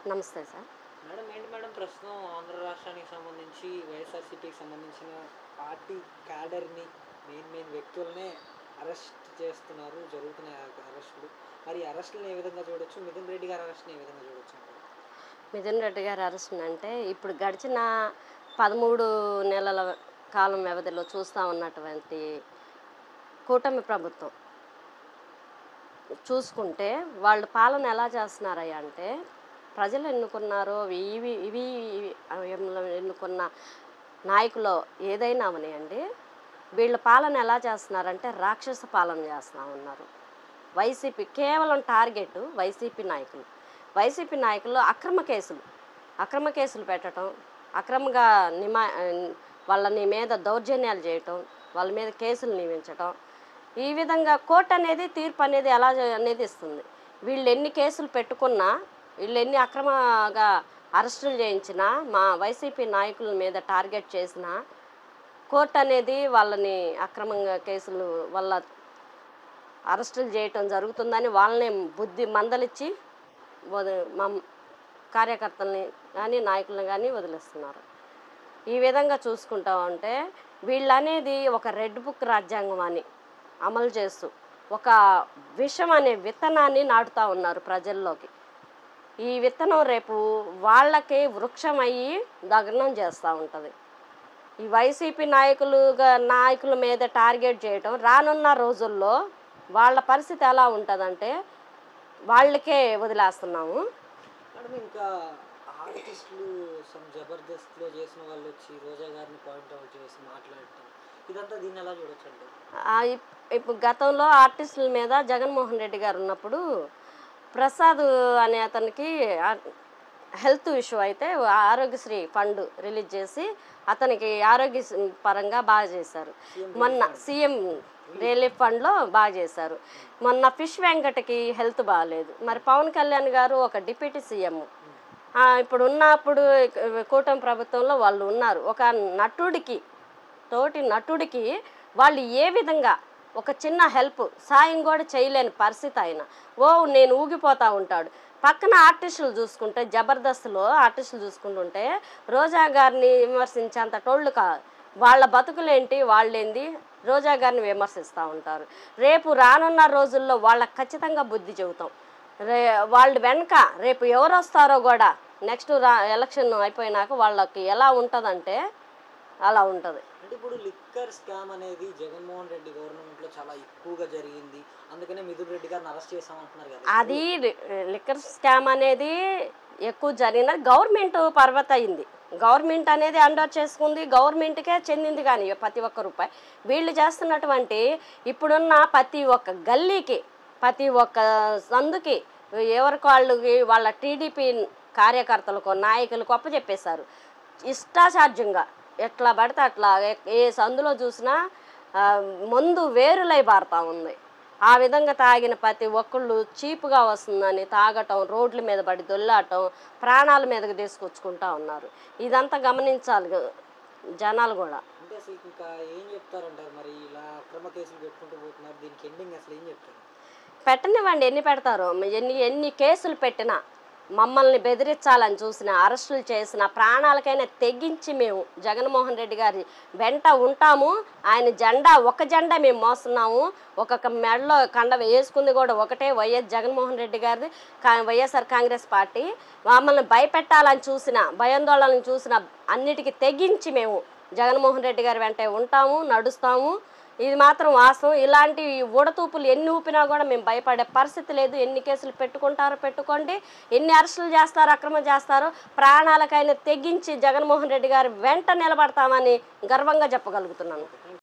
నమస్తే sir. Madam ఏంటి madam ప్రస్తుతం ఆంధ్ర రాష్ట్రానికి సంబంధించి వైఎస్ఆర్సీపీకి సంబంధించిన పార్టీ క్యాడర్ని మెయిన్ వ్యక్తులనే అరెస్ట్ చేస్తున్నారు, జరుగుతున్నాయి అరెస్టులు. మరి అరెస్టులను ఏ విధంగా చూడొచ్చు, మిథున్ రెడ్డి గారి అరెస్ట్ని ఏ విధంగా చూడొచ్చు? మిథున్ రెడ్డి గారి అరెస్ట్ అంటే ఇప్పుడు గడిచిన 13 నెలల కాలం వ్యవధిలో చూస్తూ ఉన్నటువంటి కూటమి ప్రభుత్వం చూసుకుంటే వాళ్ళు పాలన ఎలా చేస్తున్నారయ్యా అంటే, ప్రజలు ఎన్నుకున్నారో ఇవి ఎన్నుకున్న నాయకులు ఏదైనా అవనియండి, వీళ్ళ పాలన ఎలా చేస్తున్నారంటే రాక్షస పాలన చేస్తూ ఉన్నారు. వైసీపీ కేవలం టార్గెట్ వైసీపీ నాయకులు అక్రమ కేసులు పెట్టడం, అక్రమంగా వాళ్ళని మీద దౌర్జన్యాలు చేయటం, వాళ్ళ మీద కేసులు నియమించటం. ఈ విధంగా కోర్టు అనేది తీర్పు అనేది ఎలా అనేది ఇస్తుంది. వీళ్ళు ఎన్ని కేసులు పెట్టుకున్నా, వీళ్ళు ఎన్ని అక్రమంగా అరెస్టులు చేయించినా, మా వైసీపీ నాయకుల మీద టార్గెట్ చేసినా కోర్టు అనేది వాళ్ళని అక్రమంగా కేసులు వల్ల అరెస్టులు చేయటం జరుగుతుందని వాళ్ళని బుద్ధి మందలిచ్చి మా కార్యకర్తల్ని కానీ నాయకులను కానీ వదిలేస్తున్నారు. ఈ విధంగా చూసుకుంటా ఉంటే వీళ్ళనేది ఒక రెడ్ బుక్ రాజ్యాంగం అని అమలు చేస్తూ ఒక విషం అనే విత్తనాన్ని నాటుతూ ఉన్నారు ప్రజల్లోకి. ఈ విత్తనం రేపు వాళ్ళకి వృక్షం అయ్యి దగ్నం చేస్తూ ఉంటుంది. ఈ వైసీపీ నాయకుల మీద టార్గెట్ చేయటం రానున్న రోజుల్లో వాళ్ళ పరిస్థితి ఎలా ఉంటుందంటే వాళ్ళకే వదిలేస్తున్నాము. మేడం ఇంకా ఆర్టిస్టులు జబర్దస్త్లో చేసిన వాళ్ళు వచ్చి రోజా గారిని పాయింట్ అవుట్ చేసి మాట్లాడటం, ఇదంతా దీన్ని ఎలా చూడొచ్చు అంటే, ఇప్పుడు గతంలో ఆర్టిస్టుల మీద జగన్మోహన్ రెడ్డి గారు ఉన్నప్పుడు ప్రసాద్ అనే అతనికి హెల్త్ ఇష్యూ అయితే ఆరోగ్యశ్రీ ఫండ్ రిలీజ్ చేసి అతనికి ఆరోగ్య పరంగా బాగా చేశారు. మొన్న సీఎం రిలీఫ్ ఫండ్లో బాగా చేశారు. మొన్న ఫిష్ వెంకటకి హెల్త్ బాగాలేదు. మరి పవన్ కళ్యాణ్ గారు ఒక డిప్యూటీ సీఎం ఇప్పుడు కూటమి ప్రభుత్వంలో వాళ్ళు ఉన్నారు. ఒక తోటి నటుడికి వాళ్ళు ఏ విధంగా ఒక చిన్న సాయం కూడా చేయలేని పరిస్థితి ఆయన నేను ఊగిపోతూ ఉంటాడు. పక్కన ఆర్టిస్టులు చూసుకుంటే జబర్దస్త్లో ఆర్టిస్టులు చూసుకుంటుంటే రోజా గారిని విమర్శించేంత టోళ్ళు కాదు. వాళ్ళ బతుకులేంటి, వాళ్ళేంది రోజా గారిని విమర్శిస్తూ ఉంటారు. రేపు రానున్న రోజుల్లో వాళ్ళకి ఖచ్చితంగా బుద్ధి చెబుతాం. వాళ్ళు వెనక రేపు ఎవరు వస్తారో కూడా నెక్స్ట్ ఎలక్షన్ అయిపోయినాక వాళ్ళకి ఎలా ఉంటుందంటే అలా ఉంటుంది. అంటే ఇప్పుడు లిక్కర్ స్కామ్ అనేది జగన్మోహన్ రెడ్డి గవర్నమెంట్లో చాలా ఎక్కువగా జరిగింది, అందుకనే మిథున్ రెడ్డి గారిని అరెస్ట్ చేసామంటున్నారు కదా. అది లిక్కర్ స్కామ్ అనేది ఎక్కువ జరిగినది గవర్నమెంట్ పర్వత అయింది. గవర్నమెంట్ అనేది అండర్ చేసుకుంది, గవర్నమెంట్కే చెందింది. కానీ ప్రతి ఒక్క రూపాయి వీళ్ళు చేస్తున్నటువంటి ఇప్పుడున్న ప్రతి ఒక్క గల్లీకి ప్రతి ఒక్క సందుకి ఎవరికి వాళ్ళ టీడీపీ కార్యకర్తలకు నాయకులకు అప్పచెప్పేశారు. ఇష్టాచార్యంగా ఎట్లా పడితే అట్లా ఏ సందులో చూసినా మందు వేరులై పారుతూ ఉంది. ఆ విధంగా తాగిన ప్రతి ఒక్కళ్ళు చీపుగా వస్తుందని తాగటం, రోడ్ల మీద పడి దొల్లాటం, ప్రాణాల మీదకి తీసుకొచ్చుకుంటా ఉన్నారు. ఇదంతా గమనించాలి జనాలు కూడా. అంటే అసలు ఇంకా ఏం చెప్తారంటారు మరి, ఇలా అక్రమ కేసులు పెట్టుకుంటూ పోతున్నారు, దీనికి ఎండింగ్ అసలు ఏం చెప్తారు? పెట్టనివ్వండి, ఎన్ని పెడతారో. ఎన్ని కేసులు పెట్టినా, మమ్మల్ని బెదిరించాలని చూసిన, అరెస్టులు చేసిన, ప్రాణాలకైనా తెగించి మేము జగన్మోహన్ రెడ్డి గారి వెంట ఉంటాము. ఆయన జెండా ఒక జెండా మేము మోస్తున్నాము. ఒక్కొక్క మెడలో కండ వేసుకుంది కూడా ఒకటే వైఎస్ జగన్మోహన్ రెడ్డి గారిది, వైఎస్ఆర్ కాంగ్రెస్ పార్టీ. మమ్మల్ని భయపెట్టాలని చూసిన, భయాందోళనను చూసిన అన్నిటికీ తెగించి మేము జగన్మోహన్ రెడ్డి గారి వెంటే ఉంటాము, నడుస్తాము. ఇది మాత్రం వాస్తవం. ఇలాంటి ఊడతూపులు ఎన్ని ఊపినా కూడా మేము భయపడే పరిస్థితి లేదు. ఎన్ని కేసులు పెట్టుకుంటారో పెట్టుకోండి, ఎన్ని అరెస్టులు చేస్తారో, అక్రమం చేస్తారో, ప్రాణాలకైనా తెగించి జగన్మోహన్ రెడ్డి గారు వెంట నిలబడతామని గర్వంగా చెప్పగలుగుతున్నాను.